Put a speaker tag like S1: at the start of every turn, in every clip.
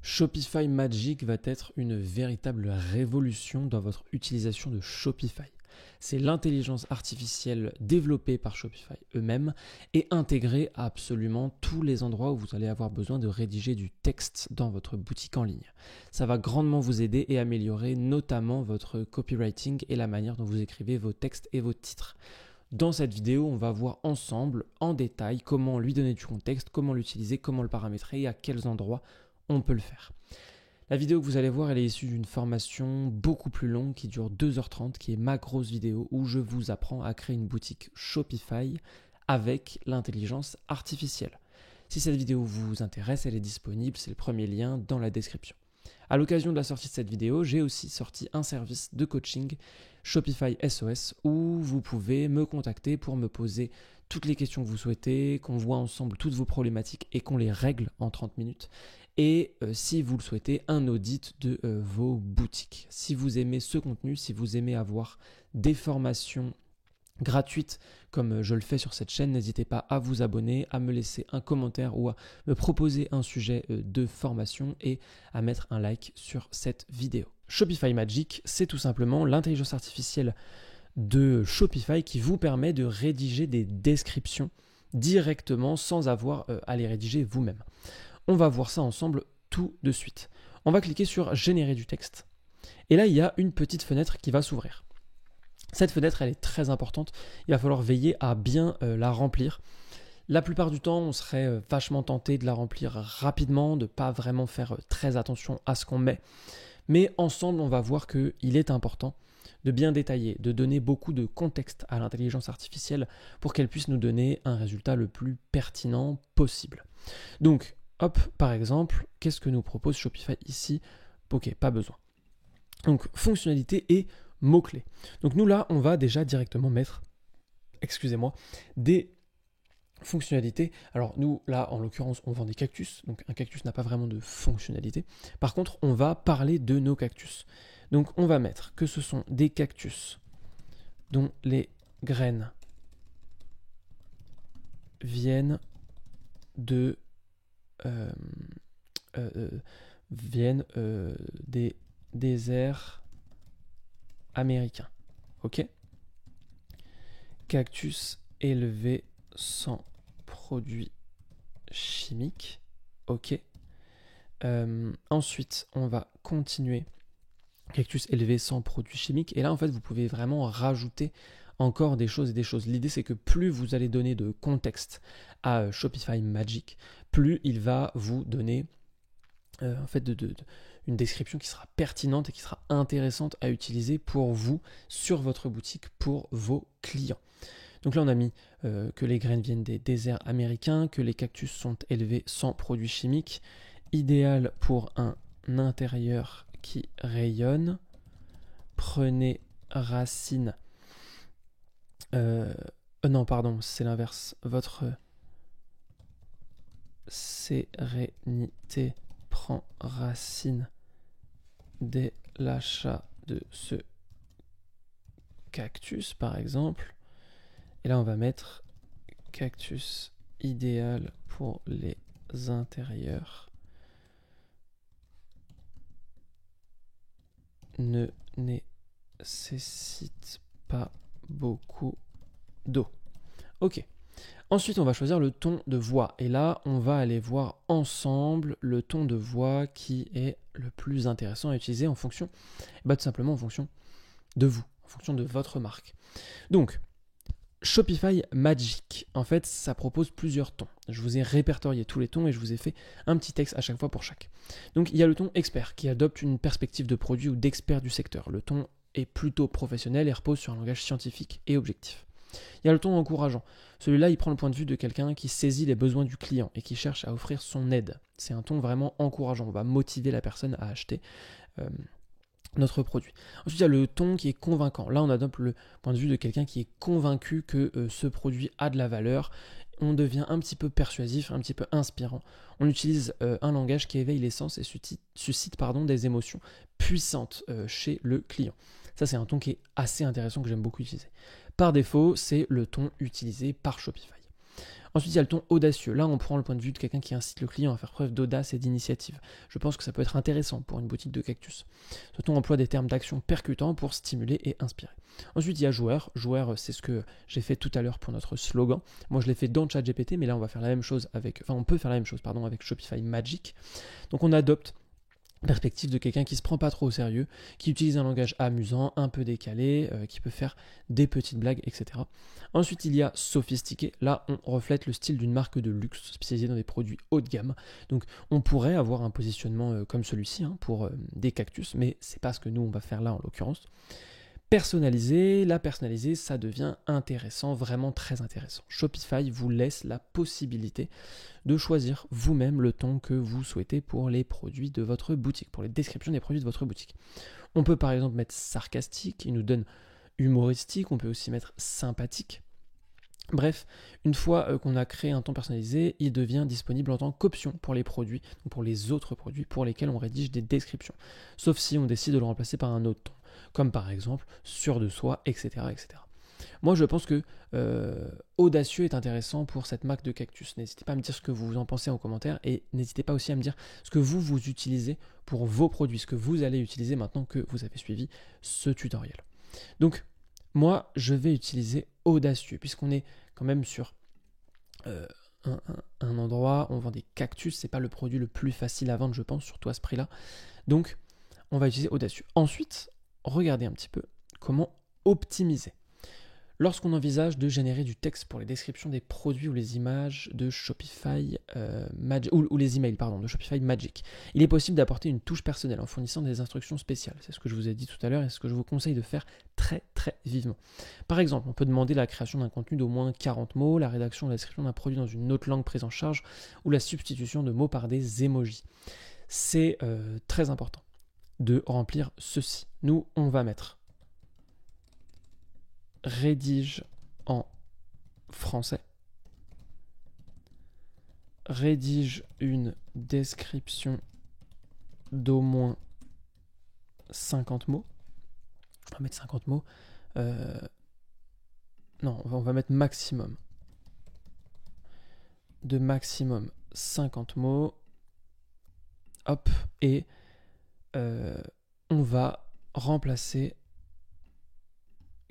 S1: Shopify Magic va être une véritable révolution dans votre utilisation de Shopify. C'est l'intelligence artificielle développée par Shopify eux-mêmes et intégrée à absolument tous les endroits où vous allez avoir besoin de rédiger du texte dans votre boutique en ligne. Ça va grandement vous aider et améliorer notamment votre copywriting et la manière dont vous écrivez vos textes et vos titres. Dans cette vidéo, on va voir ensemble en détail comment lui donner du contexte, comment l'utiliser, comment le paramétrer et à quels endroits on peut le faire. La vidéo que vous allez voir, elle est issue d'une formation beaucoup plus longue qui dure 2h30, qui est ma grosse vidéo où je vous apprends à créer une boutique Shopify avec l'intelligence artificielle. Si cette vidéo vous intéresse, elle est disponible, c'est le premier lien dans la description. À l'occasion de la sortie de cette vidéo, j'ai aussi sorti un service de coaching Shopify SOS où vous pouvez me contacter pour me poser toutes les questions que vous souhaitez, qu'on voit ensemble toutes vos problématiques et qu'on les règle en 30 minutes. Et si vous le souhaitez, un audit de vos boutiques. Si vous aimez ce contenu, si vous aimez avoir des formations gratuites comme je le fais sur cette chaîne, n'hésitez pas à vous abonner, à me laisser un commentaire ou à me proposer un sujet de formation et à mettre un like sur cette vidéo. Shopify Magic, c'est tout simplement l'intelligence artificielle de Shopify qui vous permet de rédiger des descriptions directement sans avoir à les rédiger vous-même. On va voir ça ensemble tout de suite. On va cliquer sur générer du texte. Et là, il y a une petite fenêtre qui va s'ouvrir. Cette fenêtre, elle est très importante. Il va falloir veiller à bien la remplir. La plupart du temps, on serait vachement tenté de la remplir rapidement, de ne pas vraiment faire très attention à ce qu'on met. Mais ensemble, on va voir qu'il est important de bien détailler, de donner beaucoup de contexte à l'intelligence artificielle pour qu'elle puisse nous donner un résultat le plus pertinent possible. Donc, hop, par exemple, qu'est-ce que nous propose Shopify ici? Ok, pas besoin. Donc, fonctionnalité et mots-clés. Donc nous là, on va déjà directement mettre, des fonctionnalités. Alors nous, là, en l'occurrence, on vend des cactus. Donc un cactus n'a pas vraiment de fonctionnalité. Par contre, on va parler de nos cactus. Donc on va mettre que ce sont des cactus dont les graines viennent de des déserts américains. Ok. Cactus élevés sans produits chimiques. Ok. Ensuite, on va continuer. Cactus élevé sans produits chimiques. Et là, en fait, vous pouvez vraiment rajouter encore des choses et des choses. L'idée, c'est que plus vous allez donner de contexte à Shopify Magic, plus il va vous donner une description qui sera pertinente et qui sera intéressante à utiliser pour vous, sur votre boutique, pour vos clients. Donc là, on a mis que les graines viennent des déserts américains, que les cactus sont élevés sans produits chimiques, idéal pour un intérieur qui rayonne. Prenez racine. Non, pardon, c'est l'inverse. Votre sérénité prend racine dès l'achat de ce cactus, par exemple. Et là, on va mettre cactus idéal pour les intérieurs. Ne nécessite pas beaucoup d'eau. Ok. Ensuite, on va choisir le ton de voix. Et là, on va aller voir ensemble le ton de voix qui est le plus intéressant à utiliser en fonction, tout simplement en fonction de vous, en fonction de votre marque. Donc, Shopify Magic, en fait, ça propose plusieurs tons. Je vous ai répertorié tous les tons et je vous ai fait un petit texte à chaque fois pour chaque. Donc, il y a le ton expert qui adopte une perspective de produit ou d'expert du secteur. Le ton est plutôt professionnel et repose sur un langage scientifique et objectif. Il y a le ton encourageant. Celui-là, il prend le point de vue de quelqu'un qui saisit les besoins du client et qui cherche à offrir son aide. C'est un ton vraiment encourageant. On va motiver la personne à acheter notre produit. Ensuite, il y a le ton qui est convaincant. Là, on adopte le point de vue de quelqu'un qui est convaincu que ce produit a de la valeur. On devient un petit peu persuasif, un petit peu inspirant. On utilise un langage qui éveille les sens et suscite des émotions puissantes chez le client. Ça, c'est un ton qui est assez intéressant que j'aime beaucoup utiliser. Par défaut, c'est le ton utilisé par Shopify. Ensuite, il y a le ton audacieux. Là, on prend le point de vue de quelqu'un qui incite le client à faire preuve d'audace et d'initiative. Je pense que ça peut être intéressant pour une boutique de cactus. Ce ton emploie des termes d'action percutants pour stimuler et inspirer. Ensuite, il y a joueur. Joueur, c'est ce que j'ai fait tout à l'heure pour notre slogan. Moi, je l'ai fait dans ChatGPT, mais là, on va faire la même chose on peut faire la même chose, avec Shopify Magic. Donc, on adopte perspective de quelqu'un qui se prend pas trop au sérieux, qui utilise un langage amusant, un peu décalé, qui peut faire des petites blagues, etc. Ensuite, il y a sophistiqué. Là, on reflète le style d'une marque de luxe spécialisée dans des produits haut de gamme. Donc, on pourrait avoir un positionnement comme celui-ci pour des cactus, mais c'est pas ce que nous on va faire là en l'occurrence. Personnalisé, ça devient intéressant, vraiment très intéressant. Shopify vous laisse la possibilité de choisir vous-même le ton que vous souhaitez pour les produits de votre boutique, pour les descriptions des produits de votre boutique. On peut par exemple mettre sarcastique, il nous donne humoristique, on peut aussi mettre sympathique. Bref, une fois qu'on a créé un ton personnalisé, il devient disponible en tant qu'option pour les produits, donc pour les autres produits pour lesquels on rédige des descriptions. Sauf si on décide de le remplacer par un autre ton, comme par exemple sûr de soi, etc. etc. Moi, je pense que audacieux est intéressant pour cette marque de cactus. N'hésitez pas à me dire ce que vous en pensez en commentaire et n'hésitez pas aussi à me dire ce que vous utilisez pour vos produits, ce que vous allez utiliser maintenant que vous avez suivi ce tutoriel. Donc, moi, je vais utiliser audacieux puisqu'on est quand même sur un endroit où on vend des cactus. C'est pas le produit le plus facile à vendre, je pense, surtout à ce prix-là. Donc, on va utiliser audacieux. Ensuite, regardez un petit peu comment optimiser. Lorsqu'on envisage de générer du texte pour les descriptions des produits ou les images de Shopify ou les emails de Shopify Magic, il est possible d'apporter une touche personnelle en fournissant des instructions spéciales. C'est ce que je vous ai dit tout à l'heure et ce que je vous conseille de faire très très vivement. Par exemple, on peut demander la création d'un contenu d'au moins 40 mots, la rédaction ou la description d'un produit dans une autre langue prise en charge ou la substitution de mots par des emojis. C'est très important de remplir ceci. Nous, on va mettre rédige en français, rédige une description d'au moins 50 mots. On va mettre 50 mots. Non, on va mettre maximum. De maximum 50 mots. Hop, et on va remplacer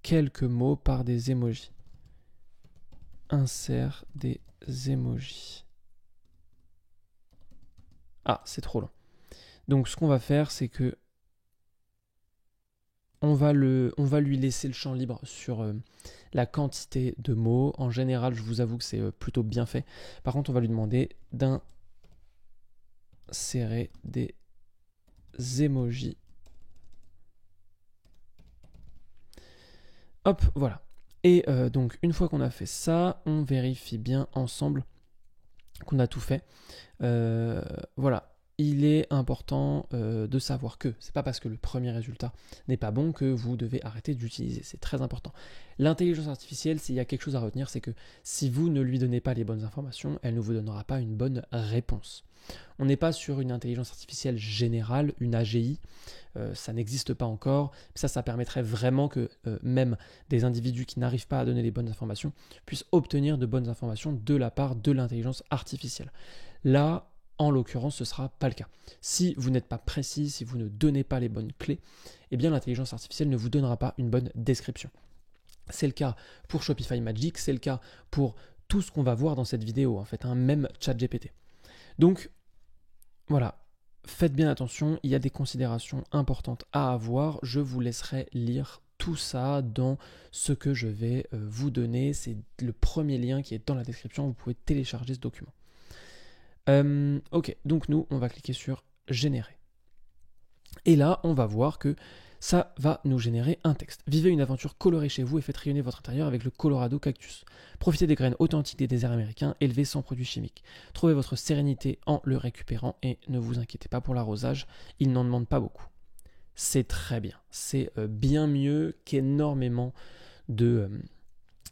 S1: quelques mots par des emojis. Insère des emojis. Ah, c'est trop long. Donc ce qu'on va faire, c'est que on va lui laisser le champ libre sur la quantité de mots. En général, je vous avoue que c'est plutôt bien fait. Par contre, on va lui demander d'insérer des emojis. Hop, voilà. Et donc, une fois qu'on a fait ça, on vérifie bien ensemble qu'on a tout fait. Voilà. Il est important de savoir que c'est pas parce que le premier résultat n'est pas bon que vous devez arrêter d'utiliser. C'est très important. L'intelligence artificielle, s'il y a quelque chose à retenir, c'est que si vous ne lui donnez pas les bonnes informations, elle ne vous donnera pas une bonne réponse. On n'est pas sur une intelligence artificielle générale, une AGI, ça n'existe pas encore. Ça permettrait vraiment que même des individus qui n'arrivent pas à donner les bonnes informations puissent obtenir de bonnes informations de la part de l'intelligence artificielle. Là, en l'occurrence, ce ne sera pas le cas. Si vous n'êtes pas précis, si vous ne donnez pas les bonnes clés, eh bien l'intelligence artificielle ne vous donnera pas une bonne description. C'est le cas pour Shopify Magic, c'est le cas pour tout ce qu'on va voir dans cette vidéo, en fait, même ChatGPT. Donc, voilà, faites bien attention, il y a des considérations importantes à avoir. Je vous laisserai lire tout ça dans ce que je vais vous donner. C'est le premier lien qui est dans la description, vous pouvez télécharger ce document. Ok, donc nous, on va cliquer sur générer. Et là, on va voir que ça va nous générer un texte. Vivez une aventure colorée chez vous et faites rayonner votre intérieur avec le Colorado Cactus. Profitez des graines authentiques des déserts américains, élevées sans produits chimiques. Trouvez votre sérénité en le récupérant et ne vous inquiétez pas pour l'arrosage, il n'en demande pas beaucoup. C'est très bien. C'est bien mieux qu'énormément de...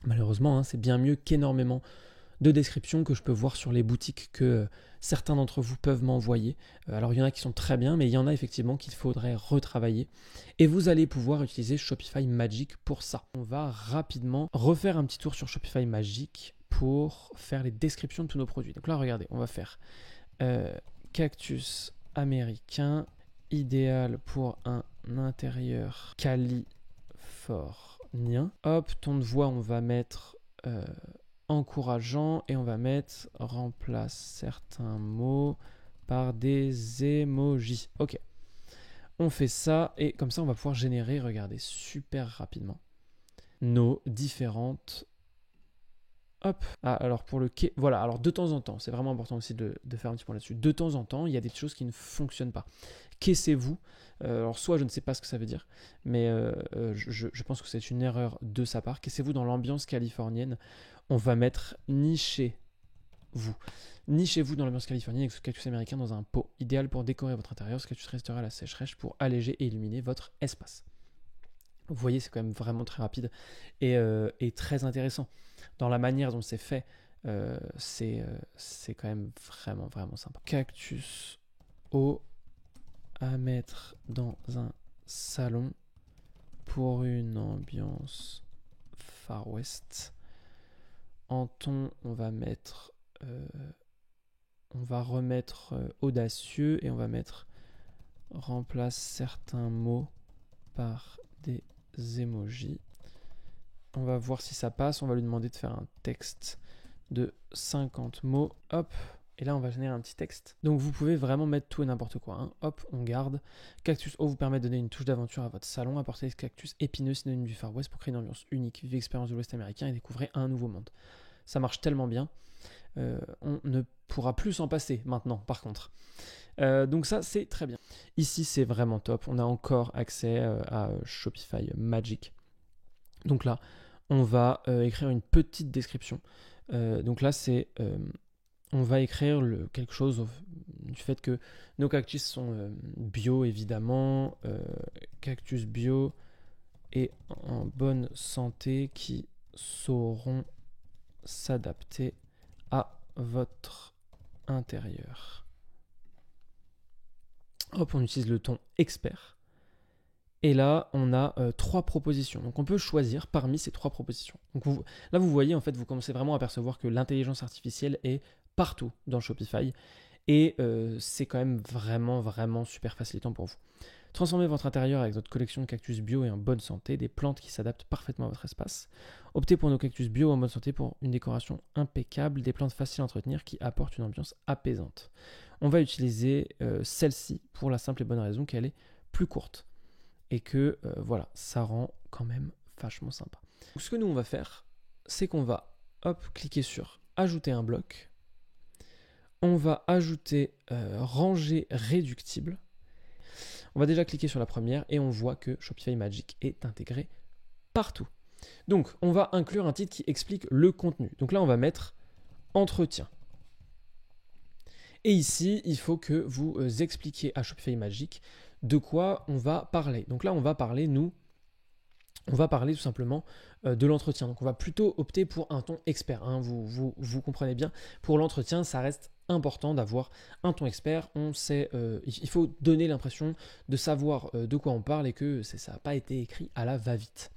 S1: malheureusement, c'est bien mieux qu'énormément de descriptions que je peux voir sur les boutiques que certains d'entre vous peuvent m'envoyer. Alors il y en a qui sont très bien, mais il y en a effectivement qu'il faudrait retravailler. Et vous allez pouvoir utiliser Shopify Magic pour ça. On va rapidement refaire un petit tour sur Shopify Magic pour faire les descriptions de tous nos produits. Donc là, regardez, on va faire cactus américain, idéal pour un intérieur californien. Hop, ton de voix, on va mettre encourageant et on va mettre remplace certains mots par des emojis. Ok, on fait ça et comme ça, on va pouvoir générer, regardez, super rapidement nos différentes. Hop. Ah, alors pour le quai, voilà, alors de temps en temps, c'est vraiment important aussi de faire un petit point là-dessus. De temps en temps, il y a des choses qui ne fonctionnent pas. Qu'est-ce-vous alors soit je ne sais pas ce que ça veut dire, mais je pense que c'est une erreur de sa part. Qu'est-ce-vous dans l'ambiance californienne? On va mettre nichez-vous. Nichez-vous dans l'ambiance californienne avec ce cactus américain dans un pot. Idéal pour décorer votre intérieur, ce cactus restera à la sécheresse pour alléger et illuminer votre espace. Vous voyez, c'est quand même vraiment très rapide et très intéressant. Dans la manière dont c'est fait, c'est quand même vraiment sympa. Cactus eau à mettre dans un salon pour une ambiance Far West. En ton, on va mettre, on va remettre audacieux et on va mettre remplace certains mots par des emojis. On va voir si ça passe. On va lui demander de faire un texte de 50 mots. Hop. Et là, on va générer un petit texte. Donc, vous pouvez vraiment mettre tout et n'importe quoi. Hein. Hop, on garde. Cactus eau vous permet de donner une touche d'aventure à votre salon. Apportez des cactus épineux synonymes du Far West pour créer une ambiance unique. Vivez l'expérience de l'Ouest américain et découvrez un nouveau monde. Ça marche tellement bien. On ne pourra plus s'en passer maintenant, par contre. Donc ça, c'est très bien. Ici, c'est vraiment top. On a encore accès à Shopify Magic. Donc là, on va écrire une petite description. Donc là, c'est... on va écrire quelque chose du fait que nos cactus sont bio, évidemment. Cactus bio et en bonne santé qui sauront s'adapter à votre intérieur. Hop, on utilise le ton expert. Et là, on a 3 propositions. Donc, on peut choisir parmi ces 3 propositions. Donc, là, vous voyez, en fait, vous commencez vraiment à percevoir que l'intelligence artificielle est partout dans Shopify. Et c'est quand même vraiment super facilitant pour vous. Transformez votre intérieur avec votre collection de cactus bio et en bonne santé, des plantes qui s'adaptent parfaitement à votre espace. Optez pour nos cactus bio en bonne santé pour une décoration impeccable, des plantes faciles à entretenir qui apportent une ambiance apaisante. On va utiliser celle-ci pour la simple et bonne raison qu'elle est plus courte. Et que voilà, ça rend quand même vachement sympa. Donc, ce que nous on va faire, c'est qu'on va cliquer sur ajouter un bloc. On va ajouter rangée réductible. On va déjà cliquer sur la première et on voit que Shopify Magic est intégré partout. Donc, on va inclure un titre qui explique le contenu. Donc là, on va mettre entretien. Et ici, il faut que vous expliquiez à Shopify Magic de quoi on va parler. Donc là, on va parler tout simplement de l'entretien. Donc on va plutôt opter pour un ton expert. Hein. Vous comprenez bien. Pour l'entretien, ça reste important d'avoir un ton expert. On sait, il faut donner l'impression de savoir de quoi on parle et que ça n'a pas été écrit à la va-vite.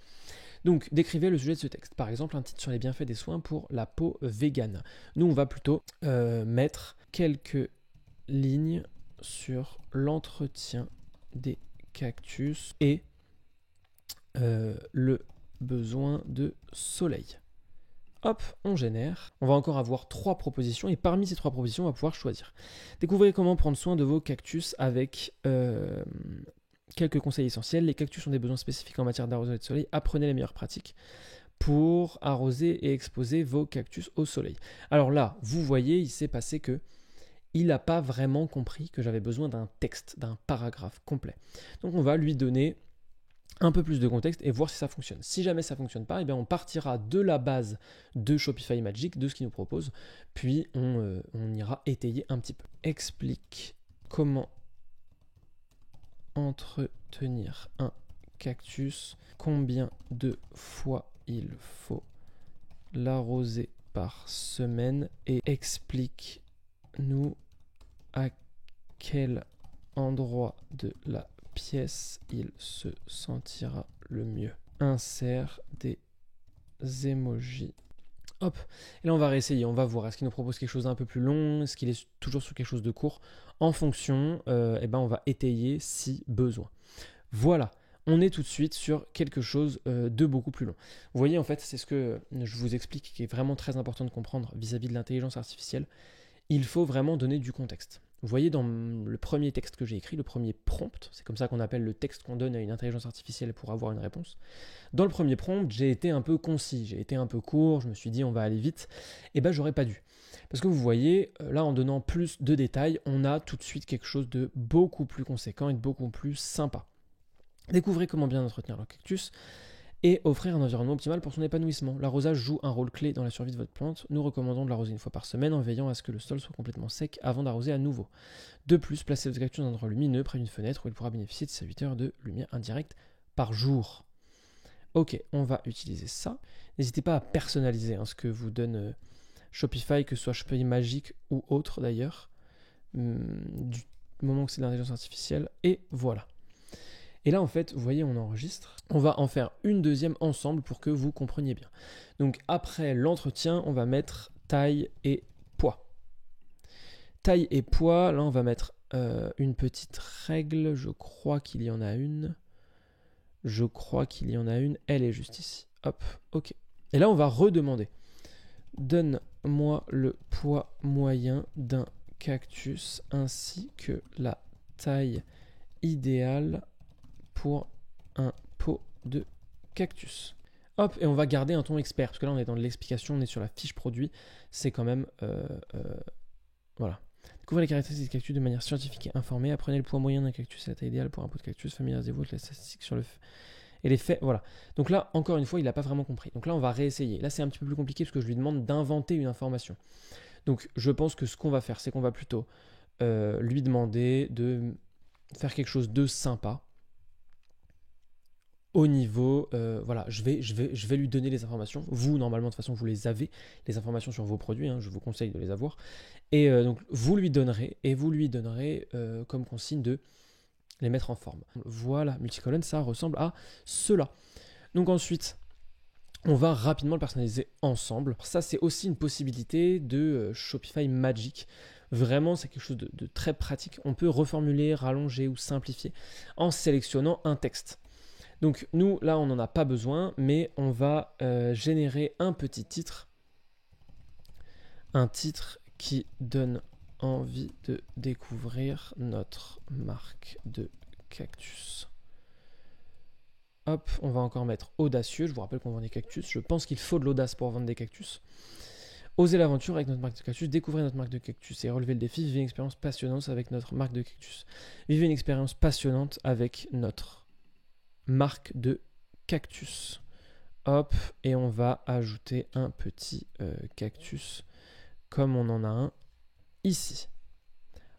S1: Donc décrivez le sujet de ce texte. Par exemple, un titre sur les bienfaits des soins pour la peau végane. Nous, on va plutôt mettre quelques lignes sur l'entretien des cactus et le besoin de soleil. Hop, on génère. On va encore avoir 3 propositions et parmi ces 3 propositions, on va pouvoir choisir. Découvrez comment prendre soin de vos cactus avec quelques conseils essentiels. Les cactus ont des besoins spécifiques en matière d'arrosage et de soleil. Apprenez les meilleures pratiques pour arroser et exposer vos cactus au soleil. Alors là, vous voyez, il s'est passé que il n'a pas vraiment compris que j'avais besoin d'un texte, d'un paragraphe complet. Donc on va lui donner un peu plus de contexte et voir si ça fonctionne. Si jamais ça ne fonctionne pas, eh bien on partira de la base de Shopify Magic, de ce qu'il nous propose, puis on ira étayer un petit peu. Explique comment entretenir un cactus, combien de fois il faut l'arroser par semaine et explique-nous à quel endroit de la pièce il se sentira le mieux. Insère des emojis Hop, et là on va réessayer, on va voir, est-ce qu'il nous propose quelque chose d'un peu plus long, est-ce qu'il est toujours sur quelque chose de court. En fonction, on va étayer si besoin. Voilà, on est tout de suite sur quelque chose de beaucoup plus long. Vous voyez, en fait, c'est ce que je vous explique qui est vraiment très important de comprendre vis-à-vis de l'intelligence artificielle. Il faut vraiment donner du contexte. Vous voyez dans le premier texte que j'ai écrit, le premier prompt, c'est comme ça qu'on appelle le texte qu'on donne à une intelligence artificielle pour avoir une réponse. Dans le premier prompt, j'ai été un peu concis, j'ai été un peu court, je me suis dit on va aller vite, et j'aurais pas dû. Parce que vous voyez, là en donnant plus de détails, on a tout de suite quelque chose de beaucoup plus conséquent et de beaucoup plus sympa. Découvrez comment bien entretenir le cactus et offrir un environnement optimal pour son épanouissement. L'arrosage joue un rôle clé dans la survie de votre plante. Nous recommandons de l'arroser une fois par semaine en veillant à ce que le sol soit complètement sec avant d'arroser à nouveau. De plus, placez votre cactus dans un endroit lumineux près d'une fenêtre où il pourra bénéficier de ses 8 heures de lumière indirecte par jour. Ok, on va utiliser ça. N'hésitez pas à personnaliser ce que vous donne Shopify, que ce soit Shopify Magique ou autre d'ailleurs, du moment que c'est de l'intelligence artificielle. Et voilà. Et là, en fait, vous voyez, on enregistre. On va en faire une deuxième ensemble pour que vous compreniez bien. Donc, après l'entretien, on va mettre taille et poids. Taille et poids, là, on va mettre une petite règle. Je crois qu'il y en a une. Elle est juste ici. Hop, ok. Et là, on va redemander. Donne-moi le poids moyen d'un cactus ainsi que la taille idéale pour un pot de cactus. Hop, et on va garder un ton expert, parce que là on est dans l'explication, on est sur la fiche produit, c'est quand même... voilà. Découvrez les caractéristiques du cactus de manière scientifique et informée, apprenez le poids moyen d'un cactus et la taille idéale pour un pot de cactus, familiarisez-vous avec les statistiques sur le... Et les faits, voilà. Donc là, encore une fois, il n'a pas vraiment compris. Donc là, on va réessayer. Là, c'est un petit peu plus compliqué, parce que je lui demande d'inventer une information. Donc je pense que ce qu'on va faire, c'est qu'on va plutôt lui demander de faire quelque chose de sympa, au niveau, voilà, je vais lui donner les informations. Vous, normalement, de toute façon, vous les avez, les informations sur vos produits, je vous conseille de les avoir. Et donc, vous lui donnerez comme consigne de les mettre en forme. Voilà, multicolonne, ça ressemble à cela. Donc ensuite, on va rapidement le personnaliser ensemble. Ça, c'est aussi une possibilité de Shopify Magic. Vraiment, c'est quelque chose de très pratique. On peut reformuler, rallonger ou simplifier en sélectionnant un texte. Donc nous, là, on n'en a pas besoin, mais on va générer un petit titre. Un titre qui donne envie de découvrir notre marque de cactus. Hop, on va encore mettre audacieux. Je vous rappelle qu'on vend des cactus. Je pense qu'il faut de l'audace pour vendre des cactus. Osez l'aventure avec notre marque de cactus. Découvrez notre marque de cactus et relevez le défi. Vivez une expérience passionnante avec notre marque de cactus. Vivez une expérience passionnante avec notre marque de cactus. Hop, et on va ajouter un petit cactus comme on en a un ici.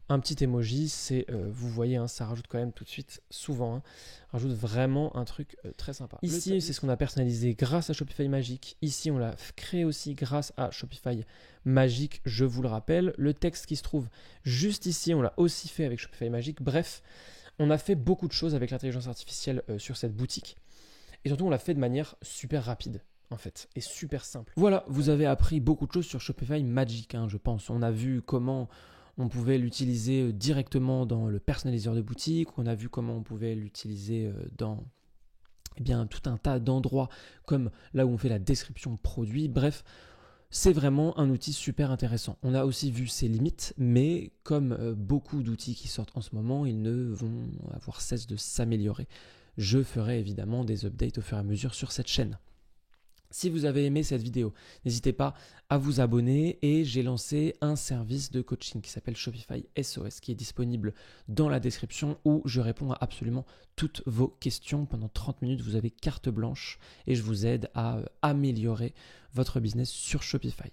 S1: Un petit emoji, c'est, vous voyez, ça rajoute quand même tout de suite, souvent, rajoute vraiment un truc très sympa. Ici, c'est ce qu'on a personnalisé grâce à Shopify Magic. Ici, on l'a créé aussi grâce à Shopify Magic, je vous le rappelle. Le texte qui se trouve juste ici, on l'a aussi fait avec Shopify Magic. Bref, on a fait beaucoup de choses avec l'intelligence artificielle sur cette boutique. Et surtout, on l'a fait de manière super rapide, en fait, et super simple. Voilà, vous avez appris beaucoup de choses sur Shopify Magic, je pense. On a vu comment on pouvait l'utiliser directement dans le personnaliseur de boutique. On a vu comment on pouvait l'utiliser dans tout un tas d'endroits, comme là où on fait la description produit. Bref, c'est vraiment un outil super intéressant. On a aussi vu ses limites, mais comme beaucoup d'outils qui sortent en ce moment, ils ne vont avoir cesse de s'améliorer. Je ferai évidemment des updates au fur et à mesure sur cette chaîne. Si vous avez aimé cette vidéo, n'hésitez pas à vous abonner et j'ai lancé un service de coaching qui s'appelle Shopify SOS qui est disponible dans la description où je réponds à absolument toutes vos questions. Pendant 30 minutes, vous avez carte blanche et je vous aide à améliorer votre business sur Shopify.